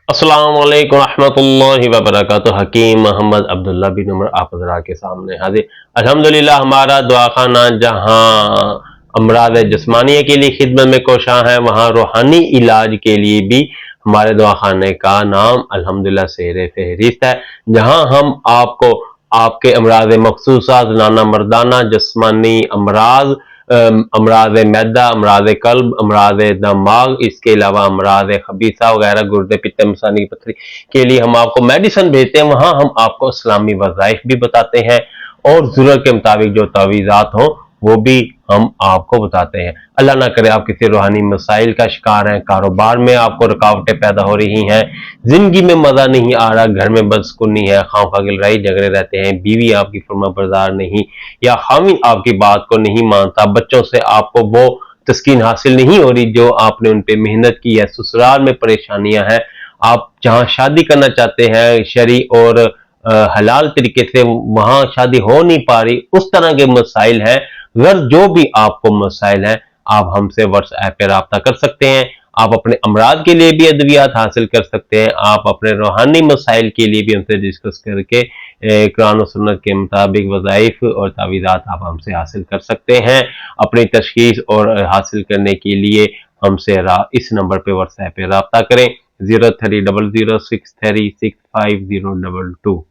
अस्सलाम वालेकुम रहमतुल्लाहि व बरकातुहू। हकीम मोहम्मद अब्दुल्ला बिन उमर आप हज़रात के सामने हाजिर। अल्हम्दुलिल्लाह, हमारा दुआखाना जहाँ अमराज जिस्मानिया के लिए खिदमत में कोशां है, वहाँ रूहानी इलाज के लिए भी हमारे दुआखाने का नाम अल्हम्दुलिल्लाह शेर फहरिस्त है, जहाँ हम आपको आपके अमराज मखसूसा, ज़नाना मर्दाना, जिस्मानी अमराज, अमराज मैदा, अमराज कल्ब, अमराज दमाग, इसके अलावा अमराज खबीसा वगैरह, गुर्दे पित्त मसानी की पथरी के लिए हम आपको मेडिसिन भेजते हैं। वहाँ हम आपको इस्लामी वज़ाइफ भी बताते हैं और ज़रूरत के मुताबिक जो तावीज़ात हों वो भी हम आपको बताते हैं। अल्लाह ना करे आप किसी रूहानी मसाइल का शिकार हैं, कारोबार में आपको रुकावटें पैदा हो रही हैं, जिंदगी में मज़ा नहीं आ रहा, घर में बदसुकूनी है, खामखा लड़ाई झगड़े रहते हैं, बीवी आपकी फर्माबरदार नहीं या खामिद आपकी बात को नहीं मानता, बच्चों से आपको वो तस्कीन हासिल नहीं हो रही जो आपने उन पे मेहनत की है, ससुराल में परेशानियां हैं, आप जहाँ शादी करना चाहते हैं शरी और हलाल तरीके से वहाँ शादी हो नहीं पा रही, उस तरह के मसाइल हैं। अगर जो भी आपको मसाइल हैं, आप हमसे व्हाट्सएप पे राब्ता कर सकते हैं। आप अपने अमराज के लिए भी अद्वियात हासिल कर सकते हैं, आप अपने रूहानी मसाइल के लिए भी हमसे डिस्कस करके कुरान और सुन्नत के मुताबिक वज़ाइफ और तावीज़ात आप हमसे हासिल कर सकते हैं। अपनी तशखीस और हासिल करने के लिए हमसे इस नंबर पे व्हाट्सएप पे राब्ता करें 0300636502।